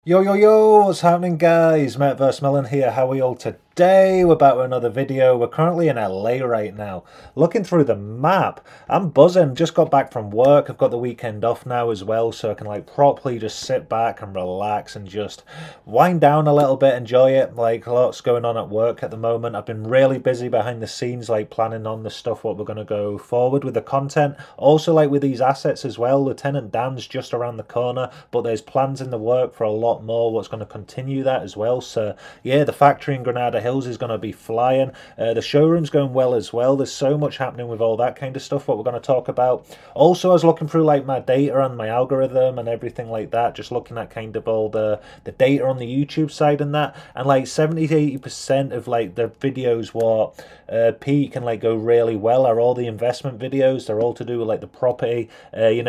Yo, yo, yo, what's happening, guys? MetaverseMillen here. How are we all today? We're back with another video. We're currently in LA right now. Looking through the map, I'm buzzing. Just got back from work. I've got the weekend off now as well, so I can properly just sit back and relax and just wind down a little bit, enjoy it. Lots going on at work at the moment. I've been really busy behind the scenes, planning on the stuff, what we're going to go forward with the content. Also, with these assets as well. Lieutenant Dan's just around the corner, but there's plans in the work for a lot more what's going to continue that as well. So yeah, the factory in Granada Hills is going to be flying. The showroom's going well as well. There's so much happening with all that kind of stuff what we're going to talk about. Also, I was looking through my data and my algorithm and everything like that, just looking at kind of all the data on the YouTube side and that, and 70-80% of the videos what peak and go really well are all the investment videos. They're all to do with the property,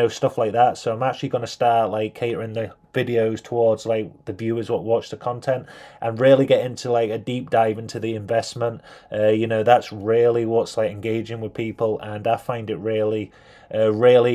stuff like that. So I'm actually going to start catering the videos towards the viewers what watch the content and really get into a deep dive into the investment. That's really what's engaging with people, and I find it really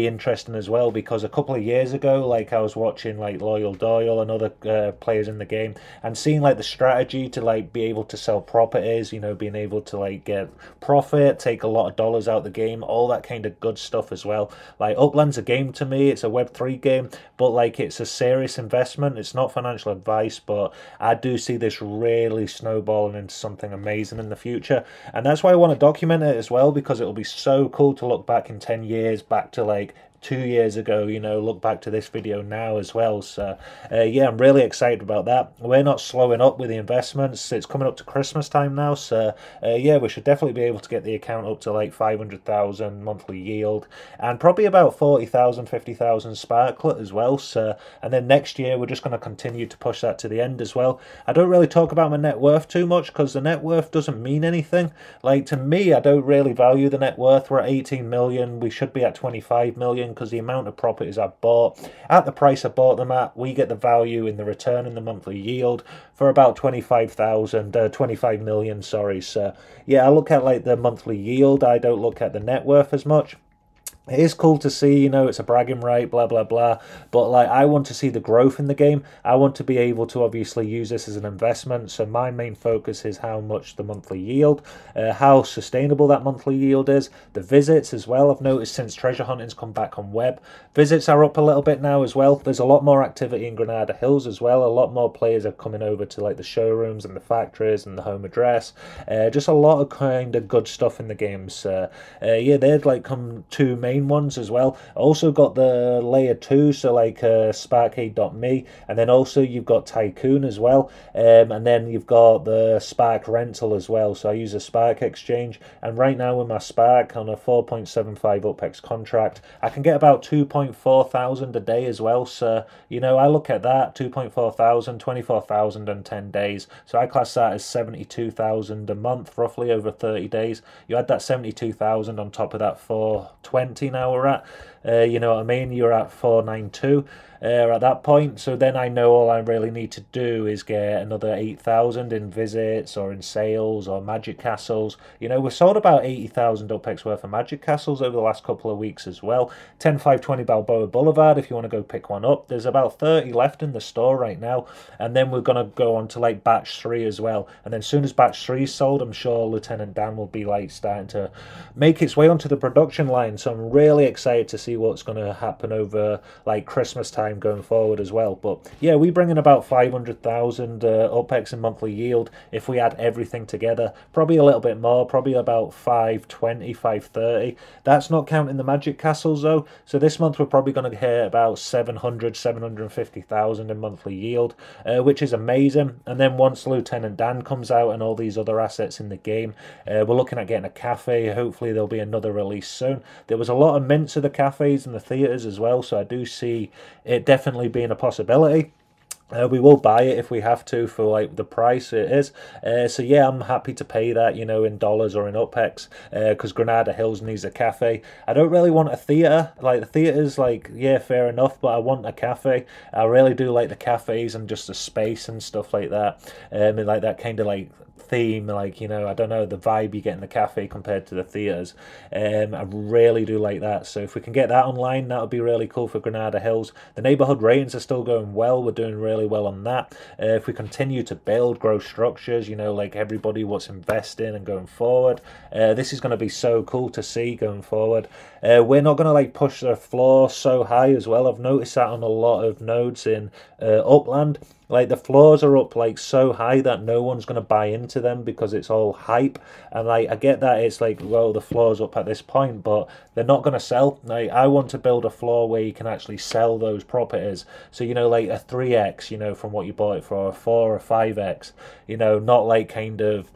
interesting as well, because a couple of years ago I was watching Loyal Doyle and other players in the game and seeing the strategy to be able to sell properties, being able to get profit, take a lot of dollars out of the game, all that kind of good stuff as well. Upland's a game to me. It's a Web3 game, but it's a serious investment. It's not financial advice, but I do see this really snowballing into something amazing in the future, and that's why I want to document it as well, because it'll be so cool to look back in 10 years, back to 2 years ago, look back to this video now as well. So yeah, I'm really excited about that. We're not slowing up with the investments. It's coming up to Christmas time now, so yeah, we should definitely be able to get the account up to 500,000 monthly yield, and probably about 40,000 50,000 sparklet as well. So, and then next year we're just going to continue to push that to the end as well. I don't really talk about my net worth too much, because the net worth doesn't mean anything. To me, I don't really value the net worth. We're at 18 million. We should be at 25 million, because the amount of properties I bought at the price I bought them at, we get the value in the return and the monthly yield for about 25 million, sorry. So yeah, I look at the monthly yield. I don't look at the net worth as much. It is cool to see, it's a bragging right, blah, blah, blah. But, I want to see the growth in the game. I want to be able to obviously use this as an investment. So my main focus is how much the monthly yield, how sustainable that monthly yield is. The visits as well. I've noticed since treasure hunting's come back on web, visits are up a little bit now as well. There's a lot more activity in Granada Hills as well. A lot more players are coming over to, the showrooms and the factories and the home address. Just a lot of kind of good stuff in the games. Yeah, they'd, come two main ones as well. Also got the layer 2, so sparkade.me, and then also you've got Tycoon as well, and then you've got the Spark rental as well. So I use a Spark exchange, and right now with my Spark on a 4.75 UPEX contract, I can get about 2.4 thousand a day as well. So I look at that, 2.4 thousand, 24,000 in 10 days. So I class that as 72,000 a month, roughly over 30 days. You add that 72,000 on top of that 420 now we're at, you know what I mean, you're at 492 at that point. So then I know all I really need to do is get another 8,000 in visits or in sales or magic castles. We've sold about 80,000 UPEX worth of magic castles over the last couple of weeks as well. 10520 Balboa Blvd, if you want to go pick one up. There's about 30 left in the store right now, and then we're going to go on to batch 3 as well. And then as soon as batch 3 is sold, I'm sure Lieutenant Dan will be starting to make its way onto the production line. So I'm really excited to see what's going to happen over Christmas time going forward as well. But yeah, we bring in about 500,000 UPEX in monthly yield if we add everything together. Probably a little bit more, probably about 520, 530. That's not counting the magic castles though. So this month we're probably going to hit about 700, 750,000 in monthly yield, which is amazing. And then once Lieutenant Dan comes out and all these other assets in the game, we're looking at getting a cafe. Hopefully there'll be another release soon. There was a lot of mints of the cafes and the theatres as well, so I do see it definitely being a possibility. We will buy it if we have to for the price it is. So yeah, I'm happy to pay that, in dollars or in UPEX, because Granada Hills needs a cafe. I don't really want a theatre. The theatre's yeah, fair enough, but I want a cafe. I really do like the cafes and just the space and stuff like that. And that kind of theme, I don't know, the vibe you get in the cafe compared to the theatres. I really do like that. So if we can get that online, that would be really cool for Granada Hills. The neighbourhood ratings are still going well. We're doing really really well on that. If we continue to build, grow structures, you know, like everybody what's investing and going forward, this is going to be so cool to see going forward. We're not going to like push the floor so high as well. I've noticed that on a lot of nodes in Upland. Like the floors are up like so high that no one's going to buy into them because it's all hype. And like I get that it's like, well, the floor's up at this point, but they're not going to sell. Like I want to build a floor where you can actually sell those properties. So, you know, like a 3x, you know, from what you bought it for, a 4 or 5x, you know, not like kind of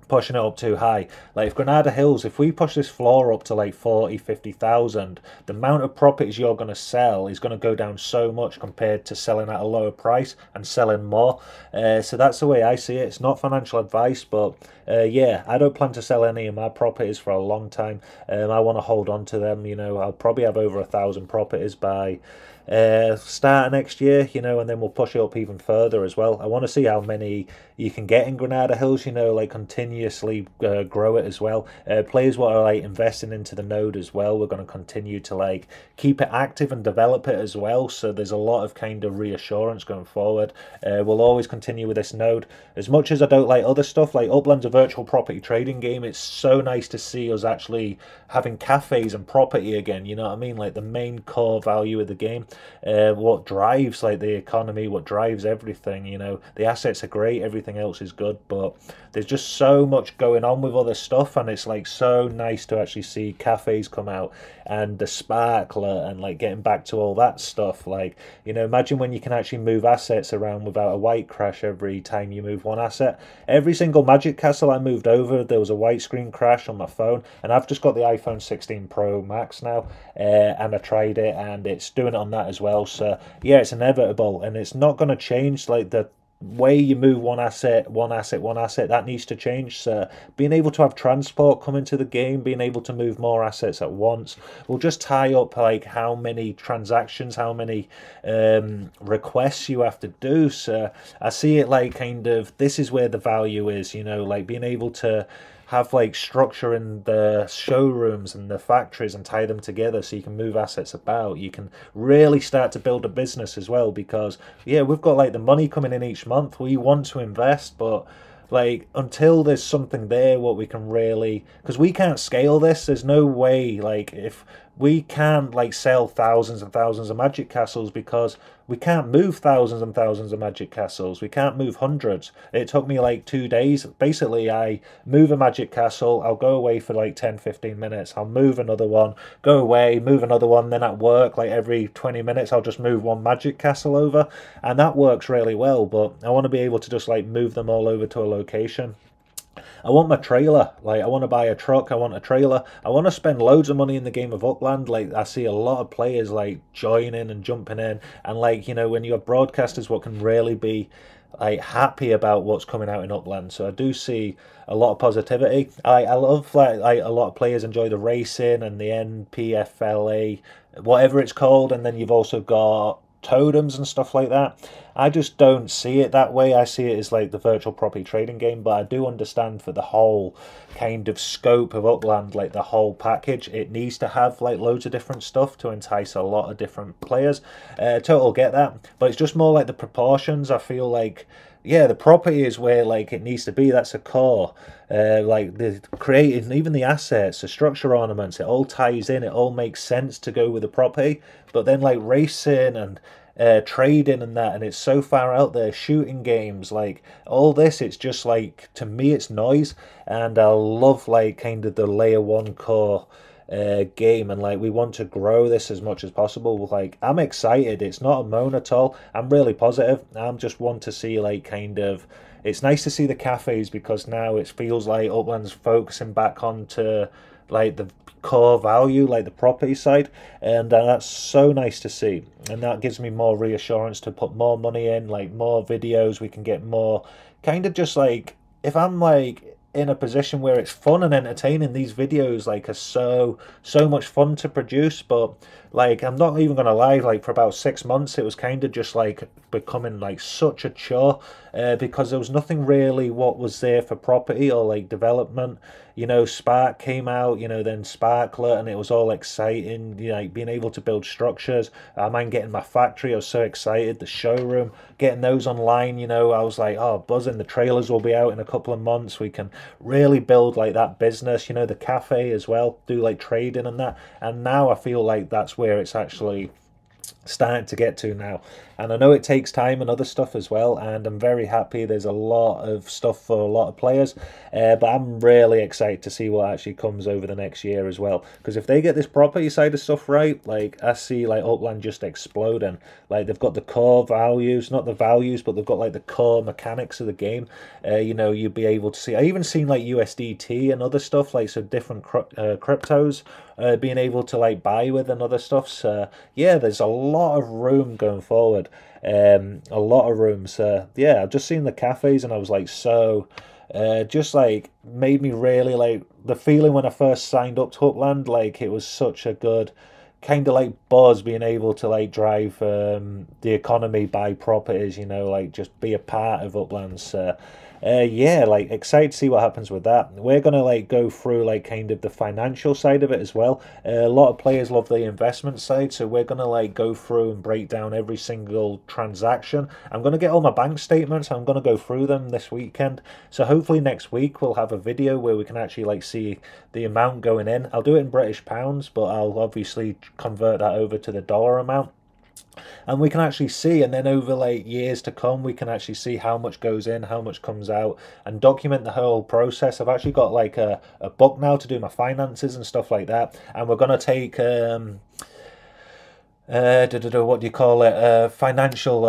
pushing it up too high. Like if Granada Hills, if we push this floor up to like 40,000-50,000, the amount of properties you're going to sell is going to go down so much compared to selling at a lower price and selling more. So that's the way I see it. It's not financial advice, but yeah, I don't plan to sell any of my properties for a long time. I want to hold on to them. You know, I'll probably have over 1,000 properties by start of next year, you know, and then we'll push it up even further as well. I want to see how many you can get in Granada Hills, you know, like continuously grow it as well. Players what are like investing into the node as well, we're going to continue to like keep it active and develop it as well. So there's a lot of kind of reassurance going forward. We'll always continue with this node. As much as I don't like other stuff, like Upland's a virtual property trading game, it's so nice to see us actually having cafes and property again, you know what I mean? Like the main core value of the game. What drives like the economy, what drives everything, you know, the assets are great, everything else is good, but there's just so much going on with other stuff, and it's like so nice to actually see cafes come out and the sparkler and like getting back to all that stuff. Like, you know, imagine when you can actually move assets around without a white crash every time you move one asset. Every single Magic Castle I moved over, there was a white screen crash on my phone, and I've just got the iPhone 16 Pro Max now, and I tried it and it's doing it on that as well. So yeah, it's inevitable, and it's not going to change. Like the way you move one asset, that needs to change. So being able to have transport come into the game, being able to move more assets at once will just tie up like how many transactions, how many requests you have to do. So I see it like kind of, this is where the value is, you know, like being able to have like structure in the showrooms and the factories and tie them together so you can move assets about. You can really start to build a business as well, because yeah, we've got like the money coming in each month, we want to invest, but like until there's something there what we can really, because we can't scale this, there's no way, like if we can't like sell thousands and thousands of Magic Castles, because we can't move thousands and thousands of Magic Castles, we can't move hundreds. It took me like 2 days. Basically I move a Magic Castle, I'll go away for like 10-15 minutes, I'll move another one, go away, move another one, then at work like every 20 minutes I'll just move one Magic Castle over, and that works really well. But I want to be able to just like move them all over to a location. I want my trailer, like I want to buy a truck, I want a trailer, I want to spend loads of money in the game of Upland. Like I see a lot of players like joining and jumping in, and like, you know, when you have broadcasters what can really be like happy about what's coming out in Upland. So I do see a lot of positivity. I love like a lot of players enjoy the racing and the NPFLA, whatever it's called, and then you've also got totems and stuff like that. I just don't see it that way. I see it as like the virtual property trading game, but I do understand for the whole kind of scope of Upland, like the whole package, it needs to have like loads of different stuff to entice a lot of different players. Total get that, but it's just more like the proportions. I feel like, yeah, the property is where like it needs to be. That's a core. Like the creating, even the assets, the structure ornaments, it all ties in. It all makes sense to go with the property. But then like racing and trading and that, and it's so far out there, shooting games, like all this, it's just like, to me it's noise. And I love like kind of the layer one core game, and like we want to grow this as much as possible. Like I'm excited, it's not a moan at all, I'm really positive. I'm just want to see like kind of, it's nice to see the cafes, because now it feels like Upland's focusing back onto like the core value, like the property side, and that's so nice to see. And that gives me more reassurance to put more money in, like more videos, we can get more kind of just like, if I'm like in a position where it's fun and entertaining, these videos like are so much fun to produce. But like I'm not even gonna lie, like for about 6 months it was kind of just like becoming like such a chore, because there was nothing really what was there for property or like development. You know, Spark came out, you know, then Sparklet, and it was all exciting, you know, like being able to build structures. I mind getting my factory, I was so excited, the showroom, getting those online, you know, I was like, oh, buzzing, the trailers will be out in a couple of months, we can really build like that business, you know, the cafe as well, do like trading and that. And now I feel like that's where it's actually starting to get to now. And I know it takes time and other stuff as well, and I'm very happy there's a lot of stuff for a lot of players, but I'm really excited to see what actually comes over the next year as well, because if they get this property side of stuff right, like I see like Upland just exploding. Like they've got the core values, not the values, but they've got like the core mechanics of the game. You know, you'll be able to see, I even seen like USDT and other stuff, like so different cryptos being able to like buy with and other stuff. So yeah, there's a lot of room going forward. A lot of room. So yeah, I've just seen the cafes and I was like, so just like made me really like the feeling when I first signed up to Upland. Like it was such a good kind of like buzz being able to like drive the economy, buy properties, you know, like just be a part of Upland's. Yeah, like excited to see what happens with that. We're gonna like go through like kind of the financial side of it as well. A lot of players love the investment side, so we're gonna like go through and break down every single transaction. I'm gonna get all my bank statements. I'm gonna go through them this weekend. So hopefully next week we'll have a video where we can actually like see the amount going in. I'll do it in British pounds, but I'll obviously convert that over to the dollar amount. And we can actually see, and then over like years to come, we can actually see how much goes in, how much comes out, and document the whole process. I've actually got like a book now to do my finances and stuff like that, and we're going to take what do you call it, financial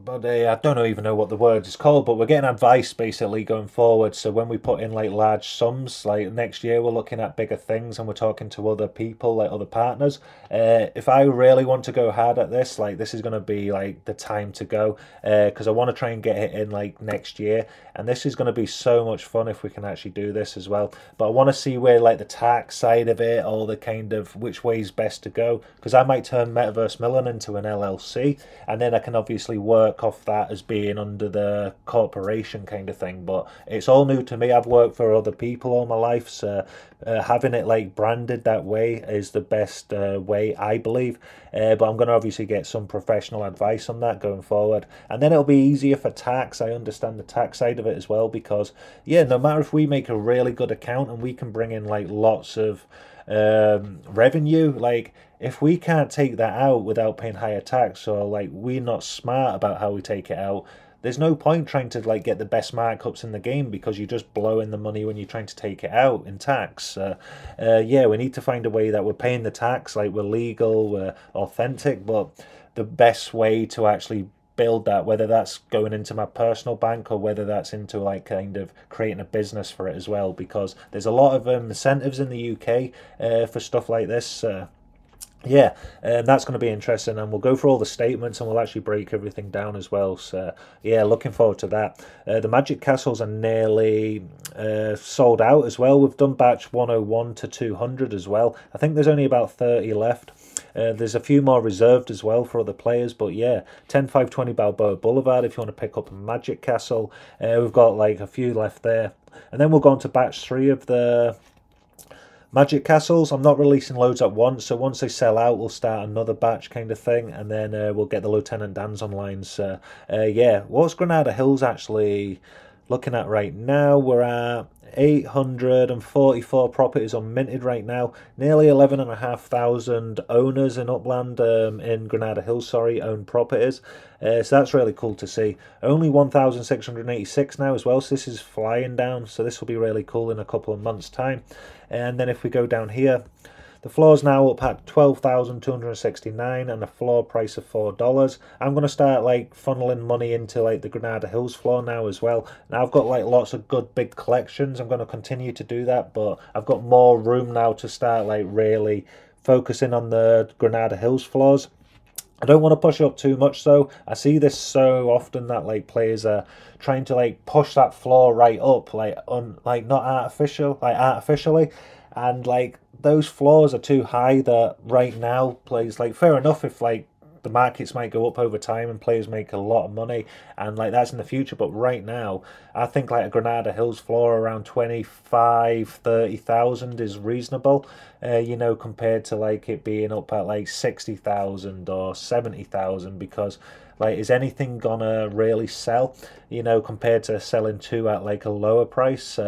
but I don't even know what the word is called, but we're getting advice basically going forward. So when we put in like large sums, like next year we're looking at bigger things and we're talking to other people, like other partners. If I really want to go hard at this, like this is going to be like the time to go, because I want to try and get it in like next year. And this is going to be so much fun if we can actually do this as well. But I want to see where like the tax side of it, all the kind of which way is best to go, because I might turn MetaverseMillen into an LLC, and then I can obviously work off that as being under the corporation kind of thing. But it's all new to me. I've worked for other people all my life, so having it like branded that way is the best way, I believe. But I'm going to obviously get some professional advice on that going forward, and then it'll be easier for tax. I understand the tax side of it as well, because yeah, no matter if we make a really good account and we can bring in like lots of revenue, like if we can't take that out without paying higher tax, or like we're not smart about how we take it out, there's no point trying to like get the best markups in the game, because you're just blowing the money when you're trying to take it out in tax. Yeah, we need to find a way that we're paying the tax, like we're legal, we're authentic, but the best way to actually build that, whether that's going into my personal bank or whether that's into like kind of creating a business for it as well, because there's a lot of incentives in the UK for stuff like this. Yeah, that's going to be interesting, and we'll go through all the statements and we'll actually break everything down as well. So yeah, looking forward to that. The Magic Castles are nearly sold out as well. We've done batch 101 to 200 as well. I think there's only about 30 left. There's a few more reserved as well for other players, but yeah, 10,520 Balboa Blvd if you want to pick up a Magic Castle. We've got like a few left there, and then we'll go on to batch 3 of the Magic Castles. I'm not releasing loads at once, so once they sell out, we'll start another batch kind of thing, and then we'll get the Lieutenant Dans online. So yeah, what's Granada Hills actually looking at right now? We're at 844 properties unminted right now, nearly 11,500 owners in Upland, in Granada Hills, sorry, own properties. So that's really cool to see. Only 1,686 now as well, so this is flying down, so this will be really cool in a couple of months time. And then if we go down here, the floor's now up at 12,269 and a floor price of $4. I'm going to start like funneling money into like the Granada Hills floor now as well. Now I've got like lots of good big collections. I'm going to continue to do that, but I've got more room now to start like really focusing on the Granada Hills floors. I don't want to push it up too much though. I see this so often that like players are trying to like push that floor right up, like not artificially, and like those floors are too high that right now plays like fair enough if like the markets might go up over time and players make a lot of money, and like that's in the future. But right now, I think like a Granada Hills floor around 25,000-30,000 is reasonable, you know, compared to like it being up at like 60,000 or 70,000, because like, is anything gonna really sell, you know, compared to selling two at like a lower price?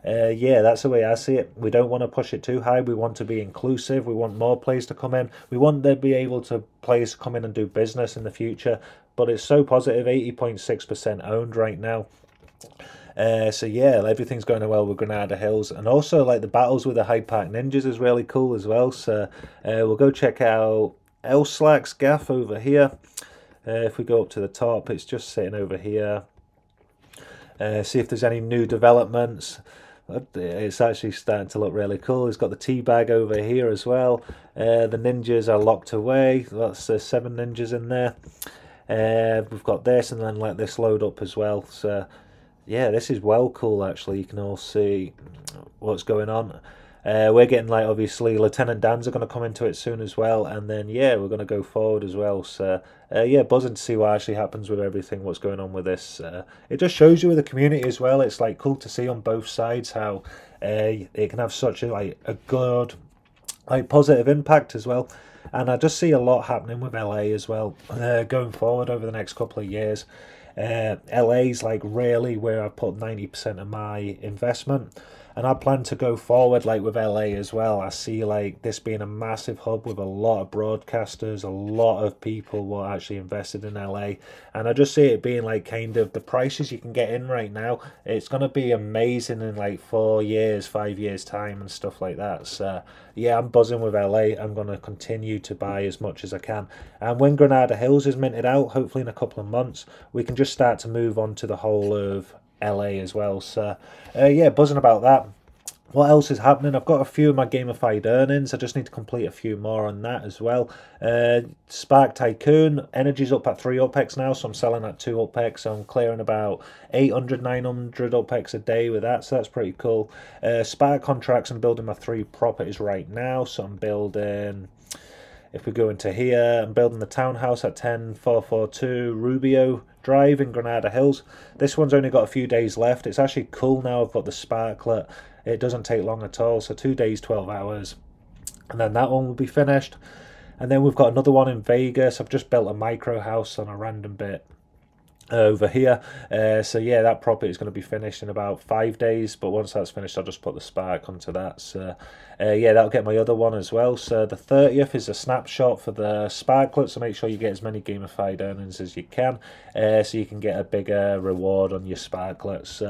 Yeah, that's the way I see it. We don't want to push it too high. We want to be inclusive. We want more players to come in. We want to be able to players come in and do business in the future. But it's so positive, 80.6% owned right now. So yeah, everything's going well with Granada Hills, and also like the battles with the Hyde Park Ninjas is really cool as well. So we'll go check out Elslack's gaff over here. If we go up to the top, it's just sitting over here. See if there's any new developments. It's actually starting to look really cool. It's got the tea bag over here as well. The ninjas are locked away. That's 7 ninjas in there. We've got this, and then let this load up as well. So yeah, this is well cool actually. You can all see what's going on. We're getting like, obviously Lieutenant Dan's are going to come into it soon as well, and then yeah, we're going to go forward as well. So yeah, buzzing to see what actually happens with everything, what's going on with this. It just shows you with the community as well. It's like cool to see on both sides how it can have such a good like positive impact as well. And I just see a lot happening with LA as well, going forward over the next couple of years. LA's like really where I put 90% of my investment, and I plan to go forward like with LA as well. I see like this being a massive hub with a lot of broadcasters, a lot of people who are actually invested in LA, and I just see it being like kind of the prices you can get in right now. It's going to be amazing in like 4 years, 5 years time and stuff like that. So yeah, I'm buzzing with LA. I'm going to continue to buy as much as I can, and when Granada Hills is minted out, hopefully in a couple of months, we can just start to move on to the whole of LA as well. So yeah, buzzing about that. What else is happening? I've got a few of my gamified earnings. I just need to complete a few more on that as well. Spark Tycoon, energy's up at 3 UPX now, so I'm selling at 2 UPX. So I'm clearing about 800, 900 UPX a day with that, so that's pretty cool. Spark contracts, I'm building my 3 properties right now. So I'm building, if we go into here, I'm building the townhouse at 10442 Rubio Drive in Granada Hills. This one's only got a few days left. It's actually cool now. I've got the sparklet. It doesn't take long at all. So 2 days, 12 hours. And then that one will be finished. And then we've got another one in Vegas. I've just built a micro house on a random bit over here. So yeah, that property is going to be finished in about 5 days, but once that's finished, I'll just put the spark onto that. So yeah, that'll get my other one as well. So the 30th is a snapshot for the sparklet, so make sure you get as many gamified earnings as you can, so you can get a bigger reward on your sparklets.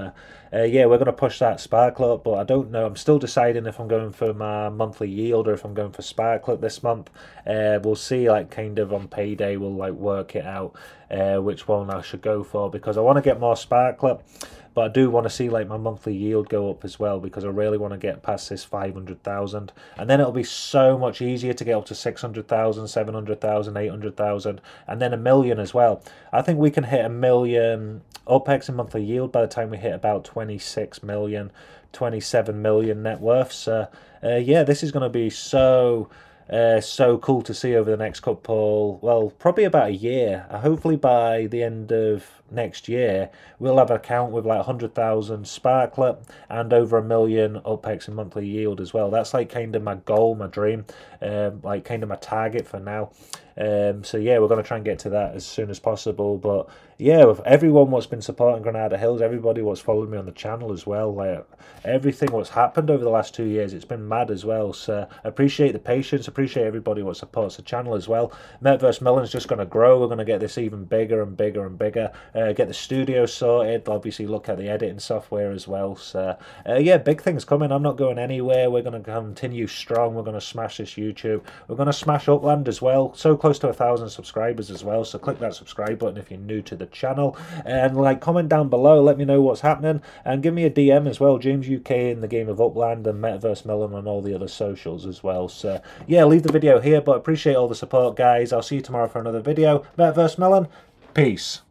Yeah, we're going to push that sparklet up, but I don't know, I'm still deciding if I'm going for my monthly yield or if I'm going for sparklet this month. We'll see, like kind of on payday we'll like work it out which one I should go for, because I want to get more sparklet, but I do want to see like my monthly yield go up as well, because I really want to get past this 500,000, and then it'll be so much easier to get up to 600,000, 700,000, 800,000, and then 1 million as well. I think we can hit 1 million UPX in monthly yield by the time we hit about 26 million, 27 million net worth. So yeah, this is going to be so cool to see over the next couple, well, probably about a year. Hopefully by the end of next year we'll have an account with like 100,000 sparklet and over 1 million UPX in monthly yield as well. That's like kind of my goal, my dream, like kind of my target for now. So yeah, we're going to try and get to that as soon as possible. But yeah, with everyone what's been supporting Granada Hills, everybody what's followed me on the channel as well, like everything what's happened over the last 2 years, it's been mad as well. So appreciate the patience, appreciate everybody what supports the channel as well. MetaverseMillen's just going to grow. We're going to get this even bigger and bigger and bigger, get the studio sorted, obviously look at the editing software as well. So yeah, big things coming. I'm not going anywhere. We're going to continue strong. We're going to smash this YouTube. We're going to smash Upland as well, so close to 1,000 subscribers as well. So click that subscribe button if you're new to the channel, and like comment down below, let me know what's happening, and give me a DM as well, James UK in the game of Upland, and MetaverseMillen on all the other socials as well. So yeah, leave the video here, but appreciate all the support guys. I'll see you tomorrow for another video. MetaverseMillen, peace.